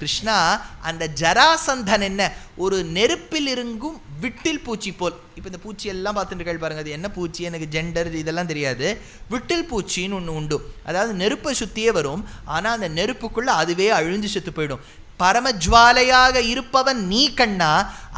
கிருஷ்ணா அந்த ஜராசந்தன் என்ன ஒரு நெருப்பில் இருங்கும் விட்டில் பூச்சி போல். இப்போ இந்த பூச்சி எல்லாம் பார்த்துட்டு பாருங்க, அது என்ன பூச்சி, எனக்கு ஜெண்டர் இதெல்லாம் தெரியாது. விட்டில் பூச்சின்னு ஒன்று உண்டு. அதாவது நெருப்பை சுற்றியே வரும், ஆனால் அந்த நெருப்புக்குள்ளே அதுவே அழிஞ்சு செத்து போயிடும். பரமஜ்வாலையாக இருப்பவன் நீ கண்ணா,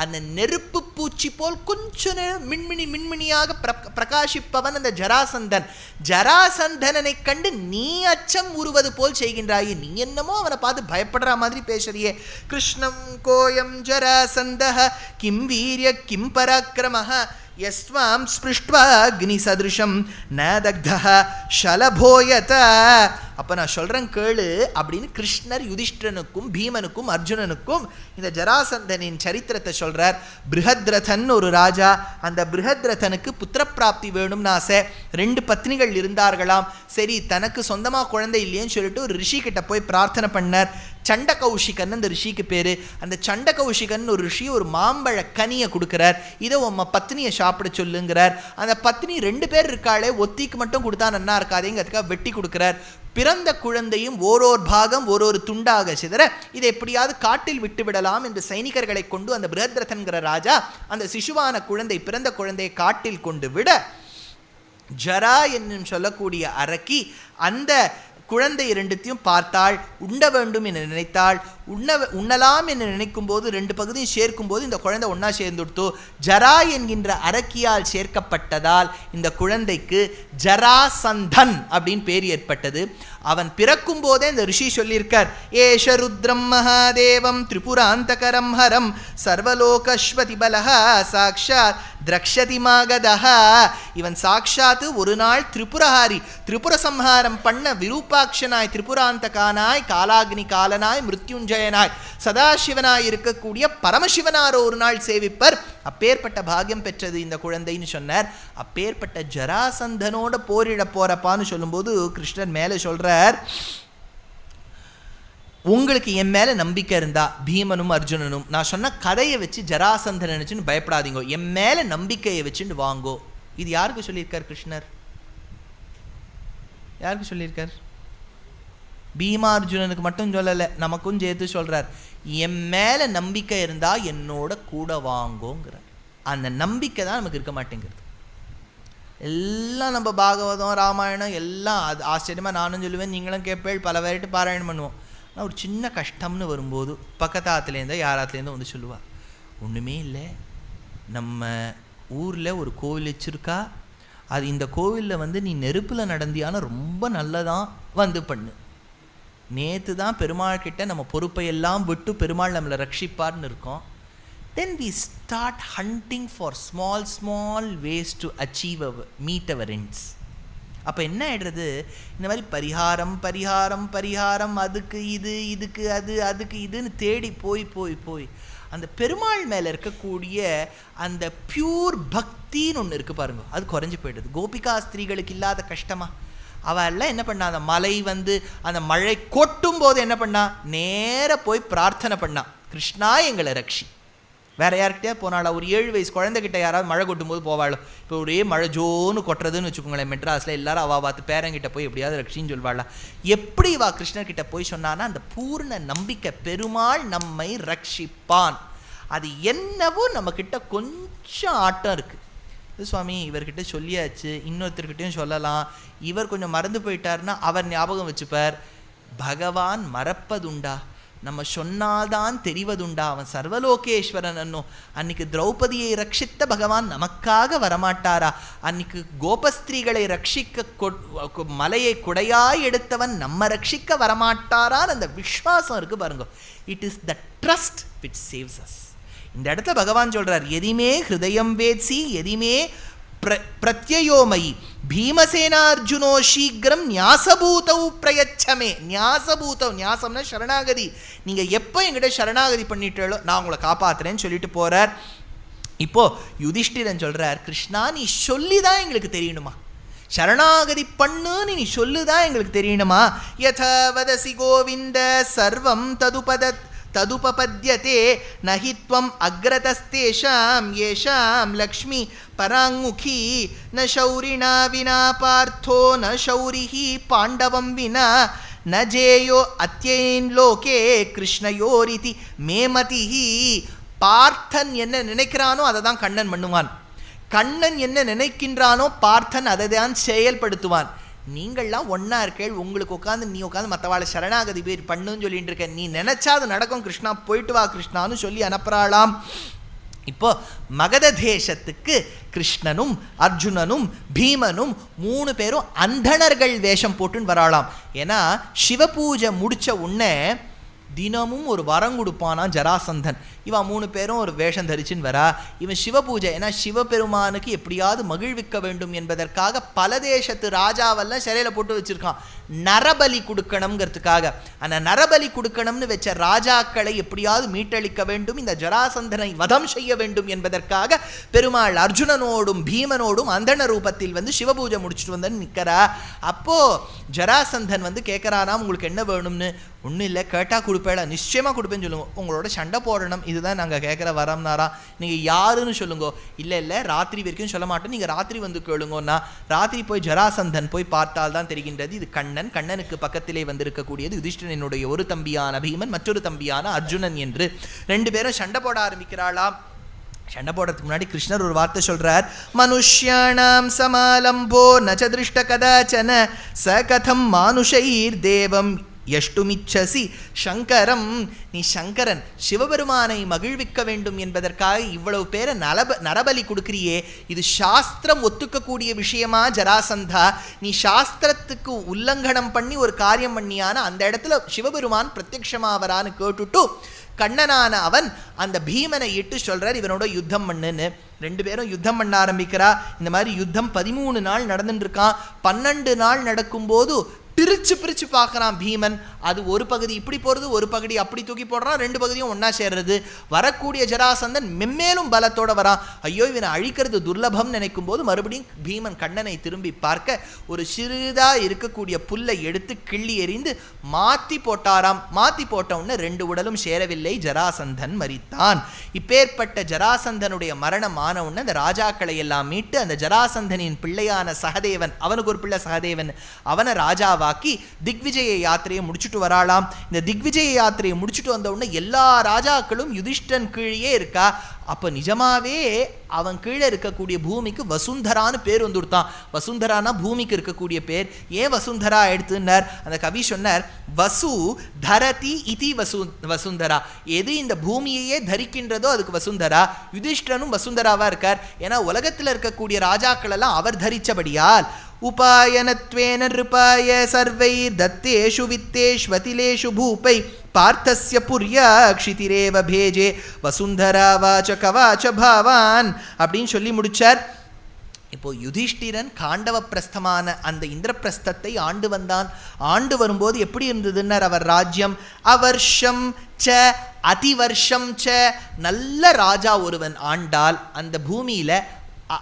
அந்த நெருப்பு பூச்சி போல் கொஞ்ச நேரம் மின்மினியாக பிரகாசிப்பவன் அந்த ஜராசந்தன். ஜராசந்தனை கண்டு நீ அச்சம் உருவது போல் செய்கின்றாயே, நீ என்னமோ அவனை பார்த்து பயப்படுற மாதிரி பேசுறியே. கிருஷ்ணம் கோயம் ஜராசந்தஹ கிம் வீரிய கிம் பராக்கிரமஹ யஸ்வாம் ஸ்பிருஷ்ட்வா அக்னி சதுருஷம் ந தக்தஹ ஷலபோயத. அப்போ நான் சொல்கிறேன் கேளு அப்படின்னு கிருஷ்ணர் யுதிஷ்டனுக்கும் பீமனுக்கும் அர்ஜுனனுக்கும் இந்த ஜராசந்தனின் சரித்திரத்தை சொல்கிறார். பிருஹத்ரதன் ஒரு ராஜா, அந்த பிருஹத்ரதனுக்கு புத்திரப்பிராப்தி வேணும்னு ஆசை. 2 பத்னிகள் இருந்தார்களாம். சரி, தனக்கு சொந்தமாக குழந்தை இல்லையேன்னு சொல்லிட்டு ஒரு ரிஷிக்கிட்ட போய் பிரார்த்தனை பண்ணார். சண்டகௌஷிகன் அந்த ரிஷிக்கு பேர். அந்த சண்டகௌஷிகன் ஒரு ரிஷி ஒரு மாம்பழ கனியை கொடுக்குறார். இதை உம்ம பத்னியை சாப்பிட சொல்லுங்கிறார். அந்த பத்னி 2 பேர் இருக்காளே, ஒத்திக்கு மட்டும் கொடுத்தா நன்னா இருக்காதேங்கிறதுக்காக வெட்டி கொடுக்குறார். பிறந்த குழந்தையும் ஓரோர் பாகம் ஒரு துண்டாக சிதற இதை எப்படியாவது காட்டில் விட்டு விடலாம் என்று சைனிகர்களை கொண்டு அந்த பிருஹத்ரதன்கிற ராஜா அந்த சிசுவான குழந்தை பிறந்த குழந்தையை காட்டில் கொண்டு விட, ஜரா என்னும் சொல்லக்கூடிய அரக்கி அந்த குழந்தை 2த்தையும் பார்த்தாள். உண்ண வேண்டும் என்று நினைத்தாள். உண்ணலாம் என்று நினைக்கும் போது 2 பகுதியும் சேர்க்கும் போது இந்த குழந்தை ஒன்றா சேர்ந்துடுத்தோ. ஜரா என்கின்ற அரக்கியால் சேர்க்கப்பட்டதால் இந்த குழந்தைக்கு ஜராசந்தன் அப்படின்னு பேர் ஏற்பட்டது. அவன் பிறக்கும் போதே இந்த ரிஷி சொல்லியிருக்கார், ஏஷ ருத்ரம் மகாதேவம் திரிபுராந்தகரம் ஹரம் சர்வலோகஸ்வதி பலஹ சாக்ஷாத் திரக்ஷதி மாகதஹ. இவன் சாக்ஷாத்து ஒரு நாள் திரிபுரஹாரி, திரிபுர சம்ஹாரம் பண்ண விரூபாட்சனாய், திரிபுராந்தகானாய், காலாக்னி காலனாய், மிருத்யுஞ்சயனாய், சதாசிவனாய் இருக்கக்கூடிய பரமசிவனாரோ ஒரு நாள் சேவிப்பர். அப்பேற்பட்ட பாகியம் பெற்றது இந்த குழந்தைன்னு சொன்னார். அப்பேற்பட்ட ஜராசந்தனோட போரிட போறப்பான்னு சொல்லும்போது கிருஷ்ணர் மேலே சொல்றார், உங்களுக்கு என் மேலே நம்பிக்கை இருந்தா பீமனும் அர்ஜுனனும் நான் சொன்ன கதையை வச்சு ஜராசந்தன் நினைச்சுன்னு பயப்படாதீங்க, என் மேலே நம்பிக்கையை வச்சுட்டு வாங்கோ. இது யாருக்கு சொல்லியிருக்கார் கிருஷ்ணர்? யாருக்கு சொல்லியிருக்கார்? பீமார்ஜுனனுக்கு மட்டும் சொல்லலை, நமக்கும் சேர்த்து சொல்றார். என் மேலே நம்பிக்கை இருந்தா என்னோட கூட வாங்கோங்கிறார். அந்த நம்பிக்கை தான் நமக்கு இருக்க மாட்டேங்கிறது. எல்லாம் நம்ம பாகவதம் ராமாயணம் எல்லாம் அது ஆச்சரியமாக நானும் சொல்லுவேன், நீங்களும் கேட்பேள், பல பேர்கிட்ட பாராயணம் பண்ணுவோம். ஆனால் ஒரு சின்ன கஷ்டம்னு வரும்போது பக்கத்தாத்துலேருந்தோ யாராத்துலேருந்தோ வந்து சொல்லுவா, ஒன்றுமே இல்லை, நம்ம ஊரில் ஒரு கோவில் வச்சுருக்கா, அது இந்த கோவிலில் நீ நெருப்பில் நடந்தியான ரொம்ப நல்லதான் வந்து பண்ணு. நேற்று தான் பெருமாள் கிட்ட நம்ம பொறுப்பையெல்லாம் விட்டு பெருமாள் நம்மளை ரட்சிப்பார்னு இருக்கோம். Then we start hunting for small ways to achieve meet our ends. அப்போ என்ன ஆகிடுறது, இந்த மாதிரி பரிகாரம் அதுக்கு இது, இதுக்கு அது, அதுக்கு இதுன்னு தேடி போய் அந்த பெருமாள் மேலே இருக்கக்கூடிய அந்த பியூர் பக்தின்னு ஒன்று இருக்குது பாருங்க, அது குறைஞ்சி போய்டுது. கோபிகா ஸ்திரீகளுக்கு இல்லாத கஷ்டமா? அவள் எல்லாம் என்ன பண்ணா, அந்த மலை அந்த மழை கொட்டும் போது என்ன பண்ணா, நேராக போய் பிரார்த்தனை பண்ணா, கிருஷ்ணா எங்களை ரக்ஷி. வேறு யார்கிட்டயா போனாளா? ஒரு 7 வயசு குழந்தைகிட்ட யாராவது மழை கொட்டும் போது போவாளோ? இப்போ ஒரே மழை ஜோன்னு கொட்டுறதுன்னு வச்சுக்கோங்களேன், மெட்ராஸில் எல்லாரும் அவள் பார்த்து பேரங்கிட்ட போய் எப்படியாவது ரக்ஷின்னு சொல்வாளா? எப்படி வா கிருஷ்ணர்கிட்ட போய் சொன்னான்னா, அந்த பூர்ண நம்பிக்கை, பெருமாள் நம்மை ரட்சிப்பான். அது என்னவோ நம்மக்கிட்ட கொஞ்சம் ஆட்டம் இருக்குது. இது சுவாமி இவர்கிட்ட சொல்லியாச்சு, இன்னொருத்தர்கிட்டையும் சொல்லலாம், இவர் கொஞ்சம் மறந்து போயிட்டார்னா அவர் ஞாபகம் வச்சுப்பார். பகவான் மறப்பதுண்டா? நம்ம சொன்னால்தான் தெரிவதுண்டா? அவன் சர்வலோகேஸ்வரன் அன்னும். அன்னைக்கு திரௌபதியை ரட்சித்த பகவான் நமக்காக வரமாட்டாரா? அன்னைக்கு கோபஸ்திரீகளை ரட்சிக்க மலையை குடையாய் எடுத்தவன் நம்ம ரட்சிக்க வரமாட்டாரான்னு அந்த விஸ்வாசம் இருக்கு பாருங்க. It is the trust which saves us. இந்த இடத்துல பகவான் சொல்றார், எதிமே ஹிருதயம் வேத்சி எதிமே பிரத்யயோமயி பீமசேனார்ஜுனோ சீக்கிரம் ஞாசபூதௌ பிரயச்சமே. ஞாசம்னா சரணாகதி. நீங்க எப்போ என்கிட்ட சரணாகதி பண்ணிட்டாலோ நான் உங்களை காப்பாத்துறேன்னு சொல்லிட்டு போறார். இப்போ யுதிஷ்டிரன் சொல்றார், கிருஷ்ணா நீ சொல்லிதான் எங்களுக்கு தெரியணுமா, சரணாகதி பண்ணுன்னு நீ சொல்லுதான் எங்களுக்கு தெரியணுமா? யதா வதசி கோவிந்த சர்வம் ததுபபத்யதே நஹி த்வம் அக்ரதஸ்தேஷாம் யேஷாம் லக்ஷ்மி பராங்முகி ந சௌரிணா வினா பார்த்தோ ந சௌரிஹி பாண்டவம் வினா நஜேயோ அத்யேன் லோகே கிருஷ்ணயோரிதி மேமதிஹி. பார்த்தன் என்ன நினைக்கிறானோ அதை தான் கண்ணன் பண்ணுவான். கண்ணன் என்ன நினைக்கின்றானோ பார்த்தன் அதை தான் செயல்படுத்துவான். நீங்கள்லாம் ஒன்றா இருக்கேள், உங்களுக்கு நீ உட்காந்து மற்றவாளை சரணாகதி பேர் பண்ணுன்னு சொல்லிட்டு இருக்க. நீ நினைச்சா அது நடக்கும் கிருஷ்ணா, போயிட்டு வா கிருஷ்ணான்னு சொல்லி அனுப்புறாளாம். இப்போ மகத தேசத்துக்கு கிருஷ்ணனும் அர்ஜுனனும் பீமனும் 3 பேரும் அந்தணர்கள் வேஷம் போட்டுன்னு வராளாம். ஏன்னா சிவபூஜை முடிச்ச உடனே தினமும் ஒரு வரம் கொடுப்பானா ஜராசந்தன். இவன் 3 பேரும் ஒரு வேஷம் தரிச்சுன்னு வரா. இவன் சிவபூஜை, ஏன்னா சிவபெருமானுக்கு எப்படியாவது மகிழ்விக்க வேண்டும் என்பதற்காக பல தேசத்து ராஜாவெல்லாம் சிறையில் போட்டு வச்சிருக்கான், நரபலி கொடுக்கணுங்கிறதுக்காக. அந்த நரபலி கொடுக்கணும்னு வச்ச ராஜாக்களை எப்படியாவது மீட்டளிக்க வேண்டும், இந்த ஜராசந்தனை வதம் செய்ய வேண்டும் என்பதற்காக பெருமாள் அர்ஜுனனோடும் பீமனோடும் அந்தண ரூபத்தில் வந்து சிவபூஜை முடிச்சுட்டு வந்து நிற்கிறா. அப்போ ஜராசந்தன் வந்து கேட்குறானா, உங்களுக்கு என்ன வேணும்னு. ஒன்றும் இல்லை, கேட்டால் கொடுப்பேடா, நிச்சயமாக கொடுப்பேன்னு சொல்லுங்க. உங்களோட சண்டை போடணும், இதுதான் நாங்கள் கேட்குற வரம்னாரா. நீங்கள் யாருன்னு சொல்லுங்கோ. இல்லை ராத்திரி வரைக்கும் சொல்ல மாட்டோம், நீங்கள் ராத்திரி வந்து கேளுங்கன்னா. ராத்திரி போய் ஜராசந்தன் போய் பார்த்தால் தான் தெரிகின்றது இது கண்ணன். கண்ணனுக்கு பக்கத்திலே வந்திருக்கக்கூடியது யுதிஷ்டனினுடைய ஒரு தம்பியான பீமன், மற்றொரு தம்பியான அர்ஜுனன் என்று 2 பேரும் சண்டை போட ஆரம்பிக்கிறாளாம். சண்டை போடுறதுக்கு முன்னாடி கிருஷ்ணர் ஒரு வார்த்தை சொல்றார். மனுஷ்யாணாம் சமாலம்போ நச்ச திருஷ்ட கதாச்சன ச கதம் மானுஷைர் தேவம் யஷ்டுமிச்சசி சங்கரம். நீ சங்கரன், சிவபெருமானை மகிழ்விக்க வேண்டும் என்பதற்காக இவ்வளவு பேரை நரபலி கொடுக்கிறியே, இது சாஸ்திரம் ஒத்துக்கக்கூடிய விஷயமா ஜராசந்தா? நீ சாஸ்திரத்துக்கு உல்லங்கனம் பண்ணி ஒரு காரியம் பண்ணியான அந்த இடத்துல சிவபெருமான் பிரத்யக்ஷமாவரான்னு கேட்டுட்டு கண்ணனான அவன் அந்த பீமனை இட்டு சொல்றார், இவனோட யுத்தம் பண்ணுன்னு. 2 பேரும் யுத்தம் பண்ண ஆரம்பிக்கிறா. இந்த மாதிரி யுத்தம் 13 நாள் நடந்துட்டு இருக்கான். 12 நாள் நடக்கும்போது பிரிச்சு பார்க்குறான் பீமன். அது ஒரு பகுதி இப்படி போகிறது, ஒரு பகுதி அப்படி தூக்கி போடுறான், 2 பகுதியும் ஒன்றா சேர்றது. வரக்கூடிய ஜராசந்தன் மென்மேலும் பலத்தோட வரான். ஐயோ இவனை அழிக்கிறது துர்லபம் நினைக்கும் போது மறுபடியும் பீமன் கண்ணனை திரும்பி பார்க்க ஒரு சிறிதாக இருக்கக்கூடிய புல்லை எடுத்து கிள்ளி எறிந்து மாற்றி போட்டாராம். மாற்றி போட்ட உடனே 2 உடலும் சேரவில்லை, ஜராசந்தன் மரித்தான். இப்பேற்பட்ட ஜராசந்தனுடைய மரணம் ஆன உடனே அந்த ராஜாக்களை எல்லாம் மீட்டு அந்த ஜராசந்தனின் பிள்ளையான சகதேவன், அவனுக்கு ஒரு பிள்ளை சகதேவன், அவனை ராஜாவாக்கி திக்விஜய யாத்திரையை முடிச்சுட்டு வராளாம். இந்த திக்விஜய யாத்திரையை முடிச்சுட்டு வந்த உடனே எல்லா ராஜாக்களும் யுதிஷ்டன் கீழே இருக்கா. அப்போ நிஜமாவே அவன் கீழே இருக்கக்கூடிய பூமிக்கு வசுந்தரான்னு பேர் வந்துடுத்தான். வசுந்தரானா பூமிக்கு இருக்கக்கூடிய பேர். ஏன் வசுந்தரா எடுத்துன்னார்? அந்த கவி சொன்னார், வசு தரதி இதி வசுந்தரா. எது இந்த பூமியையே தரிக்கின்றதோ அதுக்கு வசுந்தரா. யுதிஷ்டனும் வசுந்தராவா இருக்கார். ஏன்னா உலகத்தில் இருக்கக்கூடிய ராஜாக்கள் எல்லாம் அவர் தரிச்சபடியால் உபாயனத்வேன நிருபாய சர்வை தத்தேஷு வித்தேஷ்வதிலேஷு பூபை பார்த்தஸ்ய புர்யாக்ஷிதிரேவ பேஜே வசுந்தரா வாச்ச கவாச்ச பாவான் அப்படின்னு சொல்லி முடிச்சார். இப்போ யுதிஷ்டிரன் காண்டவ பிரஸ்தமான அந்த இந்திரபிரஸ்தத்தை ஆண்டு வந்தான். ஆண்டு வரும்போது எப்படி இருந்ததுன்னார் அவர் ராஜ்யம். அவர்ஷம் ச அதிவர்ஷம் ச, நல்ல ராஜா ஒருவன் ஆண்டால் அந்த பூமியில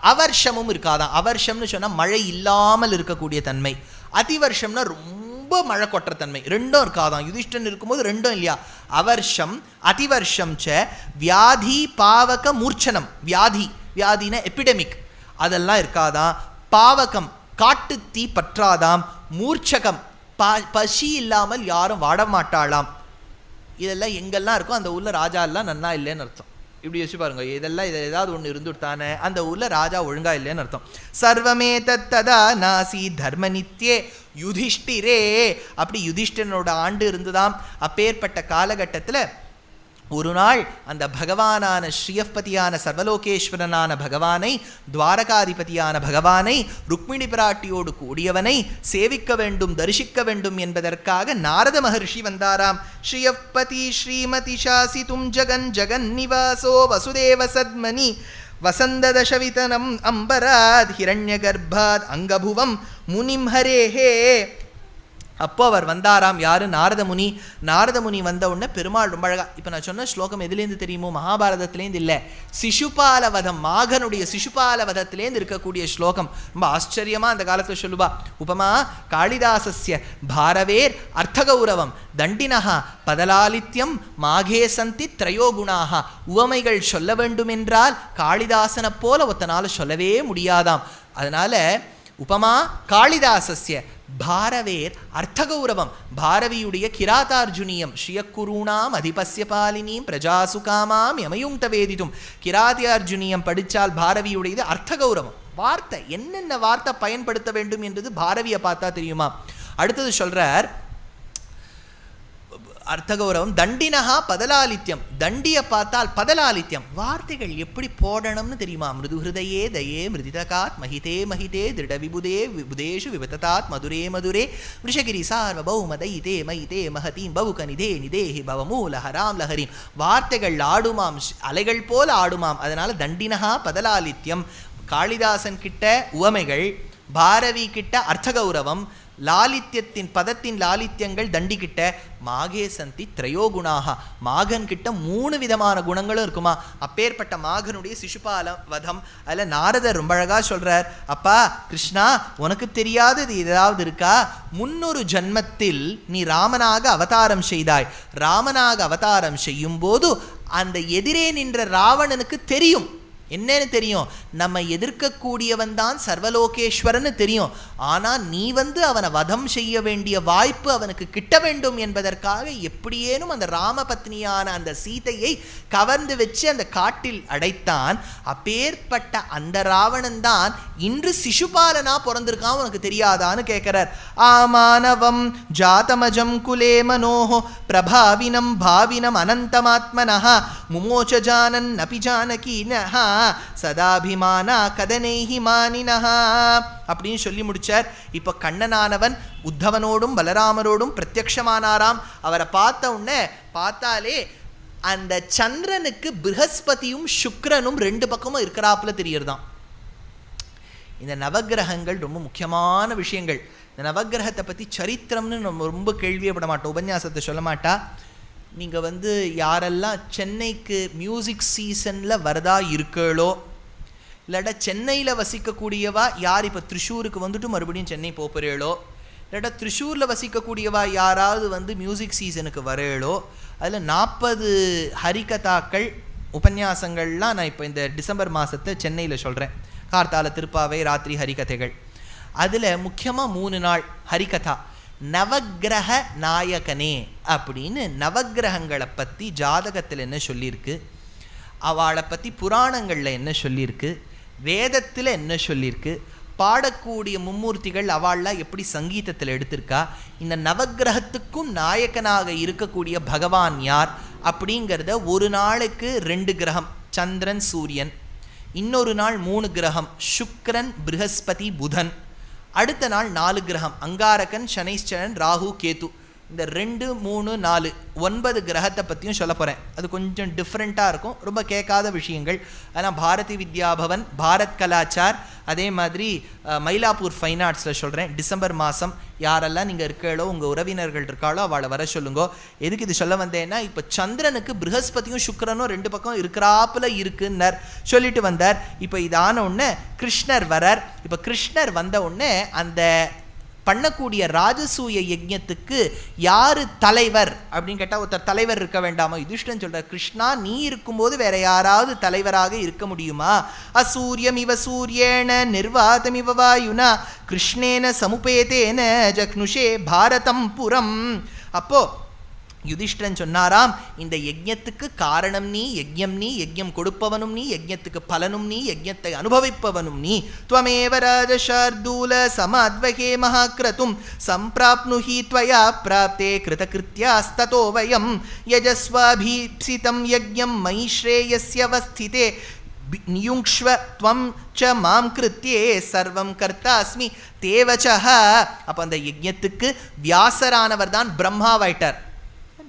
அவர்ஷமும் இருக்காதான். அவர்ஷம்னு சொன்னால் மழை இல்லாமல் இருக்கக்கூடிய தன்மை, அதிவர்ஷம்னா ரொம்ப மழை கொட்டுற தன்மை, 2ம் இருக்காதான். யுதிஷ்டன் இருக்கும்போது 2ம் இல்லையா. அவர்ஷம் அதிவர்ஷம் ச வியாதி பாவக மூர்ச்சனம். வியாதினா எபிடமிக், அதெல்லாம் இருக்காதான். பாவகம் காட்டு தீ பற்றாதாம். மூர்ச்சகம் பசி இல்லாமல் யாரும் வாட மாட்டாளாம். இதெல்லாம் எங்கெல்லாம் இருக்கோ அந்த ஊரில் ராஜா எல்லாம் நன்னா இல்லைன்னு அர்த்தம். இப்படி யோசிச்சு பாருங்க, இதெல்லாம் இதில் ஏதாவது ஒன்று இருந்துட்டானே அந்த ஊரில் ராஜா ஒழுங்கா இல்லைன்னு அர்த்தம். சர்வமே தத்ததா நாசி தர்ம நித்தியே யுதிஷ்டிரே. அப்படி யுதிஷ்டனோட ஆண்டு இருந்துதாம். அப்பேற்பட்ட காலகட்டத்தில் ஒரு நாள் அந்த பகவானான ஸ்ரீயப்பதியான சர்வலோகேஸ்வரனான பகவானை, துவாரகாதிபதியான பகவானை, ருக்மிணி பிராட்டியோடு கூடியவனை சேவிக்க வேண்டும், தரிசிக்க வேண்டும் என்பதற்காக நாரத மகர்ஷி வந்தாராம். ஸ்ரீயப்பதி ஸ்ரீமதி சாசிதும் ஜகன் ஜகன் நிவாசோ வசுதேவ சத்மனி வசந்ததசவிதனம் அம்பராத் ஹிரண்ய கர்ப்பாத் அங்கபுவம் முனிம் ஹரேஹே. அப்போ அவர் வந்தாராம். யாரு? நாரத முனி. நாரத முனி வந்த உடனே பெருமாள் ரொம்ப அழகா, இப்போ நான் சொன்ன ஸ்லோகம் எதுலேருந்து தெரியுமோ? மகாபாரதத்திலேருந்து இல்லை, சிசுபாலவதம், மாகனுடைய சிசுபாலவதத்திலேருந்து இருக்கக்கூடிய ஸ்லோகம். ரொம்ப ஆச்சரியமா அந்த காலத்தில் சொல்லுவா. உபமா காளிதாசஸ்ய பாரவேர் அர்த்தகௌரவம் தண்டினஹா பதலாலித்யம் மாகே சந்தி திரையோகுணாக. உவமைகள் சொல்ல வேண்டுமென்றால் காளிதாசனை போல ஒத்தனால சொல்லவே முடியாதாம். அதனால உபமா காளிதாசஸ்ய பாரவேர் அர்த்தகௌரவம், பாரவியுடைய கிராதார்ஜுனியம், ஸ்ரீயக்குருணாம் அதிபஸ்ய பாலினியும் பிரஜாசுகாமாம் யமயுங்க வேதிதும். கிராதார்ஜுனியம் படித்தால் பாரவியுடையது அர்த்தகௌரவம். வார்த்தை என்னென்ன வார்த்தை பயன்படுத்த வேண்டும் என்றது பாரவியை பார்த்தா தெரியுமா. அடுத்தது சொல்றார் அர்த்தகௌரவம். தண்டினஹா பதலாலித்யம், தண்டியை பார்த்தால் பதலாலித்யம், வார்த்தைகள் எப்படி போடணும்னு தெரியுமா. மிருது ஹிருதயே தயே மிருதிதகாத் மஹிதே மஹிதே திருட விபுதே விபுதேஷு விபததாத் மதுரே மதுரே விஷகிரி சார்வபௌம தைதே மயிதே மஹதீம் பவுக நிதே நிதேஹி பவமூலஹராம் லஹரீம். வார்த்தைகள் ஆடுமாம், அலைகள் போல ஆடுமாம். அதனால தண்டினஹா பதலாலித்யம். காளிதாசன் கிட்ட உவமைகள், பாரவி கிட்ட அர்த்தகௌரவம், லாலித்யத்தின் பதத்தின் லாலித்யங்கள் தண்டிக்கிட்ட. மாகே சந்தி திரையோகுணாக, மாகன் கிட்ட 3 விதமான குணங்களும் இருக்குமா. அப்பேற்பட்ட மாகனுடைய சிசுபால வதம் அதில் நாரதர் ரொம்ப அழகா சொல்றார். அப்பா கிருஷ்ணா, உனக்கு தெரியாதது ஏதாவது இருக்கா. 300 ஜன்மத்தில் நீ ராமனாக அவதாரம் செய்தாய். ராமனாக அவதாரம் செய்யும் போது அந்த எதிரே நின்ற ராவணனுக்கு தெரியும், என்னன்னு தெரியும், நம்ம எதிர்க்கக்கூடியவன் தான் சர்வலோகேஸ்வரன்னு தெரியும். ஆனால் நீ அவனை வதம் செய்ய வேண்டிய வாய்ப்பு அவனுக்கு கிட்ட வேண்டும் என்பதற்காக எப்படியேனும் அந்த ராமபத்னியான அந்த சீதையை கவர்ந்து வச்சு அந்த காட்டில் அடைத்தான். அப்பேற்பட்ட அந்த ராவணன் தான் இன்று சிசுபாலனா பிறந்திருக்கான், உனக்கு தெரியாதான்னு கேட்கிறார். ஆமானவம் ஜாதமஜம் குலே மனோஹோ பிரபாவினம் பாவினம் அனந்தமாத்மனஹ முமோச்ச ஜானன் அபி ஜானகீனஹ சதாபிமானா கதனைஹி மானினஹா அப்படின்னு சொல்லி முடிச்சார். இப்போ கண்ணனானவன் உத்தவனோடும் பலராமரோடும் பிரத்யக்ஷமானாராம். அவரை பார்த்த உடனே பார்த்தாலே அந்த சந்திரனுக்கு ப்ரஹஸ்பதியும் சுக்கிரனும் 2 பக்கமும் இருக்கிறாப்புல தெரியறதாம். இந்த நவகிரகங்கள் ரொம்ப முக்கியமான விஷயங்கள். இந்த நவகிரகத்தை பற்றி சரித்திரம்னு நம்ம ரொம்ப கேள்வியப்பட மாட்டோம், உபன்யாசத்தை சொல்ல மாட்டா. நீங்கள் யாரெல்லாம் சென்னைக்கு மியூசிக் சீசனில் வரதா இருக்களோ, இல்லாட்டா சென்னையில் வசிக்கக்கூடியவா யார் இப்போ திருஷூருக்கு வந்துட்டு மறுபடியும் சென்னை போகிறேளோ, இல்லாட்டா திருஷூரில் வசிக்கக்கூடியவா யாராவது மியூசிக் சீசனுக்கு வரேளோ, அதில் 40 ஹரிகதாக்கள் உபன்யாசங்கள்லாம் நான் இப்போ இந்த டிசம்பர் மாதத்தை சென்னையில் சொல்கிறேன். கார்த்தால திருப்பாவை, ராத்திரி ஹரிகதைகள். அதில் முக்கியமாக 3 நாள் ஹரிகதா. நவகிரக நாயகனே அப்படின்னு நவகிரகங்களை பற்றி ஜாதகத்தில் என்ன சொல்லியிருக்கு, அவளை பற்றி புராணங்களில் என்ன சொல்லியிருக்கு, வேதத்தில் என்ன சொல்லியிருக்கு, பாடக்கூடிய மும்மூர்த்திகள் அவள்லாம் எப்படி சங்கீதத்தில் எடுத்திருக்கா, இந்த நவகிரகத்துக்கும் நாயகனாக இருக்கக்கூடிய பகவான் யார் அப்படிங்கிறத ஒரு நாளுக்கு 2 கிரகம் சந்திரன் சூரியன், இன்னொரு நாள் 3 கிரகம் சுக்கிரன் ப்ரஹஸ்பதி புதன், அடுத்த நாள் 4 கிரகம் அங்காரகன் சனைஸ்சரன் ராகு கேது. இந்த 2 3 4 9 கிரகத்தை பற்றியும் சொல்ல போகிறேன். அது கொஞ்சம் டிஃப்ரெண்ட்டாக இருக்கும், ரொம்ப கேட்காத விஷயங்கள். ஆனால் பாரதி வித்யாபவன், பாரத் கலாச்சார், அதே மாதிரி மயிலாப்பூர் ஃபைன் ஆர்ட்ஸில் சொல்கிறேன். டிசம்பர் மாதம் யாரெல்லாம் நீங்கள் இருக்காளோ, உங்கள் உறவினர்கள் இருக்காளோ அவளை வர சொல்லுங்கோ. எதுக்கு இது சொல்ல வந்தேன்னா, இப்போ சந்திரனுக்கு ப்ரஹஸ்பதியும் சுக்கிரனும் 2 பக்கம் இருக்கிறாப்புல இருக்குன்னார் சொல்லிட்டு வந்தார். இப்போ இதான உடனே கிருஷ்ணர் வரார். இப்போ கிருஷ்ணர் வந்த உடனே அந்த பண்ணக்கூடிய ராஜசூய யஜ்ஞத்துக்கு யார் தலைவர் அப்படின்னு கேட்டால், ஒருத்தர் தலைவர் இருக்க வேண்டாமா. யுதிஷ்டன் சொல்கிறார், கிருஷ்ணா நீ இருக்கும்போது வேற யாராவது தலைவராக இருக்க முடியுமா. அசூரியம் இவ சூரியேன நிர்வாதம் இவ வாயுனா கிருஷ்ணேன சமுபேதேன ஜக்னுஷே பாரதம் புரம். அப்போ யுதிஷ்டன் சொன்னாராம், இந்த யஜ்ஞத்துக்கு காரணம் நீ, யஜ்ஞம் நீ, யஜ்ஞம் கொடுப்பவனும் நீ, யஜ்ஞத்துக்கு பலனும் நீ, யஜ்ஞத்தை அனுபவிப்பவனும் நீ. துவமேவ ராஜசார்தூல சமாத்வகே மகாக்ரதும் சம்பிராப்னுஹி த்வயா பிராப்தே கிருதகிருத்யாஸ்ததோ வயம் யஜஸ்வாபீப்சிதம் யஜ்ஞம் மயி ஸ்ரேயஸ்ய வஸ்திதே நியுங்ஷ்வ த்வம் ச மாம் கிருத்யே சர்வம் கர்த்தாஸ்மி தேவசஹ. அப்போ அந்த யஜ்ஞத்துக்கு வியாசரானவர் தான் பிரம்மாவாயிட்டார்.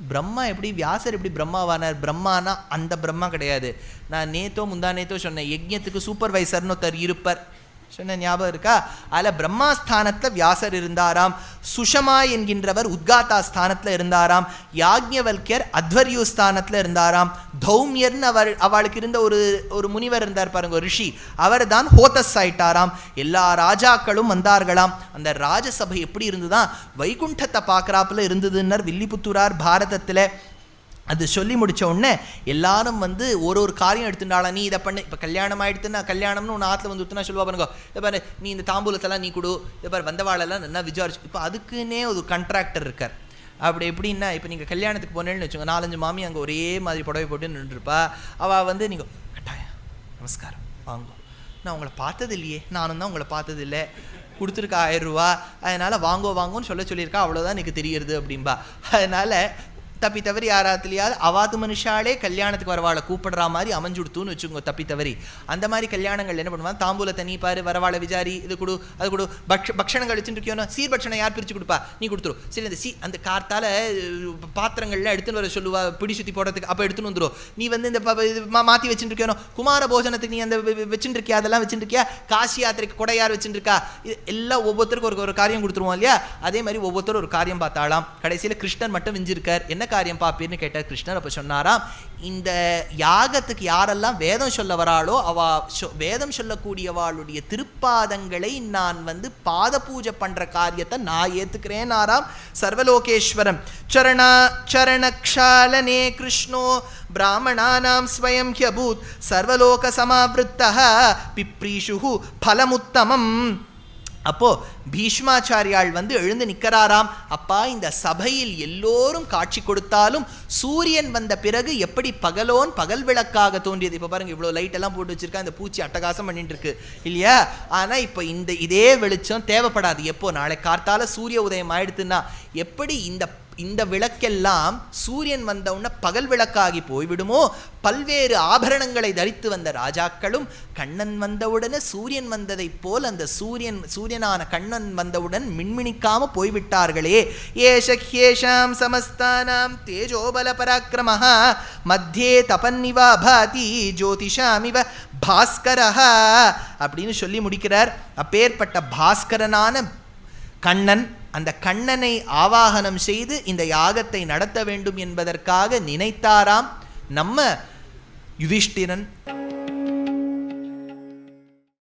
பிரம்மா எப்படி, வியாசர் எப்படி பிரம்மாவானார்? பிரம்மானா அந்த பிரம்மா கிடையாது. நான் முந்தா நேத்தோ சொன்னேன், யஜ்ஞத்துக்கு சூப்பர்வைசர்னு ஒருத்தர் இருப்பார் சொன்ன ஞாபகம் இருக்கா? அதில் பிரம்மாஸ்தானத்தில் வியாசர் இருந்தாராம். சுஷமா என்கின்றவர் உத்காத்தா ஸ்தானத்தில் இருந்தாராம். யாக்ஞவல்யர் அத்வர்யூ ஸ்தானத்தில் இருந்தாராம். தௌமியர்னு அவளுக்கு இருந்த ஒரு முனிவர் இருந்தார் பாருங்க, ஒரு ரிஷி, அவர் தான் ஹோதஸ் ஆயிட்டாராம். எல்லா ராஜாக்களும் வந்தார்களாம். அந்த ராஜசபை எப்படி இருந்துதான் வைகுண்டத்தை பார்க்குறாப்புல இருந்ததுன்னர் வில்லிபுத்தூரார் பாரதத்தில். அது சொல்லி முடித்த உடனே எல்லாரும் வந்து ஒரு காரியம் எடுத்துட்டாளா, நீ இதை பண்ணு. இப்போ கல்யாணம் ஆகிடுத்துன்னா, கல்யாணம்னு ஒன்று ஆற்றுல வந்து ஊற்றுனா சொல்லுவா பாருங்க, இதை பாரு நீ இந்த தாம்பூலத்தெல்லாம் நீ கொடு, இதை பாரு வந்தவாளெல்லாம் நல்லா விசாரிச்சு. இப்போ அதுக்குன்னே ஒரு கான்ட்ராக்டர் இருக்கார். அப்படி எப்படின்னா, இப்போ நீங்கள் கல்யாணத்துக்கு போனேன்னு வச்சுக்கோங்க, 4-5 மாமி அங்கே ஒரே மாதிரி புடவை போட்டு நின்றுருப்பா. அவள் வந்து நீங்கள் கட்டாயம் நமஸ்காரம் வாங்க, நான் உங்களை பார்த்தது இல்லையே, நானும் தான் உங்களை பார்த்ததில்லை, கொடுத்துருக்கா 1000 ரூபா, அதனால் வாங்கோன்னு சொல்லியிருக்கா, அவ்வளோதான் எனக்கு தெரியுது அப்படின்பா. அதனால் தப்பி தவறி யாராத்துலையாவது அவாது மனுஷாலே கல்யாணத்துக்கு வரவாளை கூப்பிடுற மாதிரி அமைஞ்சுடுத்துன்னு வச்சுக்கோங்க. தப்பி தவறி அந்த மாதிரி கல்யாணங்கள் என்ன பண்ணுவாங்க, தாம்பூலத்தை நீ பாரு, வரவாளை விசாரி, இது கொடு அது கொடு, பக்ஷணங்கள் வச்சுருக்கியோன்னா சீர்பட்சணை யார் பிரித்து கொடுப்பா, நீ கொடுத்துரும். சரி அந்த அந்த கார்த்தால் பாத்திரங்கள்லாம் எடுத்துன்னு வர சொல்லுவா, பிடி சுற்றி போடுறதுக்கு, அப்போ எடுத்துன்னு வந்துடும். நீ வந்து இந்த மாற்றி வச்சுருக்கியோனோ, குமார போஜனத்துக்கு நீ அந்த வச்சுருக்கியா, அதெல்லாம் வச்சுருக்கியா, காசி யாத்திரைக்கு கொடை யார் வச்சுருக்கா, இது எல்லாம் ஒவ்வொருத்தருக்கும் ஒரு காரியம் கொடுத்துருவோம் இல்லையா. அதே மாதிரி ஒவ்வொருத்தரும் ஒரு காரியம் பார்த்தாலாம். கடைசியில் கிருஷ்ணன் மட்டும் விஞ்சிருக்கார். என்ன காரியம் பாப்பீர்னு கேட்டார் கிருஷ்ணர். அப்போ சொன்னாராம், இந்த யாகத்துக்கு யாரெல்லாம் வேதம் சொல்ல வராளோ வேதம் சொல்லக்கூடியவாளுடைய திருப்பாதங்களை நான் வந்து பாத பூஜை பண்ற காரியத்தை நான் ஏத்துக்கிறேன். ஆராம் சர்வலோகேஸ்வரம் சரணக்ஷாலனே கிருஷ்ணோ பிராமணானாம் ஸ்வயம் ஹ்யபூத் சர்வலோக சமாவிருத்தः பிப்ரீஷுஹு பலமுத்தமம். அப்போ பீஷ்மாச்சாரியால் வந்து எழுந்து நிற்கிறாராம். அப்பா, இந்த சபையில் எல்லோரும் காட்சி கொடுத்தாலும் சூரியன் வந்த பிறகு எப்படி பகல் விளக்காக தோன்றியது. இப்போ பாருங்க, இவ்வளோ லைட் எல்லாம் போட்டு வச்சிருக்கா, இந்த பூச்சி அட்டகாசம் பண்ணிட்டு இருக்கு இல்லையா. ஆனால் இப்போ இதே வெளிச்சம் தேவைப்படாது. எப்போ நாளை கார்த்தால சூரிய உதயம் ஆயிடுத்துன்னா எப்படி இந்த விளக்கெல்லாம் சூரியன் வந்தவுடனே பகல் விளக்காகி போய்விடுமோ, பல்வேறு ஆபரணங்களை தரித்து வந்த ராஜாக்களும் கண்ணன் வந்தவுடனே சூரியன் வந்ததை போல் அந்த சூரியனான கண்ணன் வந்தவுடன் மின்மினிக்காம போய்விட்டார்களே. ஏஷம் சமஸ்தானாம் தேஜோபல பராக்கிரமஹ மத்தியே தபன்னிவா பாதி ஜோதிஷாமிவ பாஸ்கரஹ அப்படின்னு சொல்லி முடிக்கிறார். அப்பேற்பட்ட பாஸ்கரனான கண்ணன், அந்த கண்ணனை ஆவாகனம் செய்து இந்த யாகத்தை நடத்த வேண்டும் என்பதற்காக நினைத்தாராம் நம்ம யுதிஷ்டிரன்.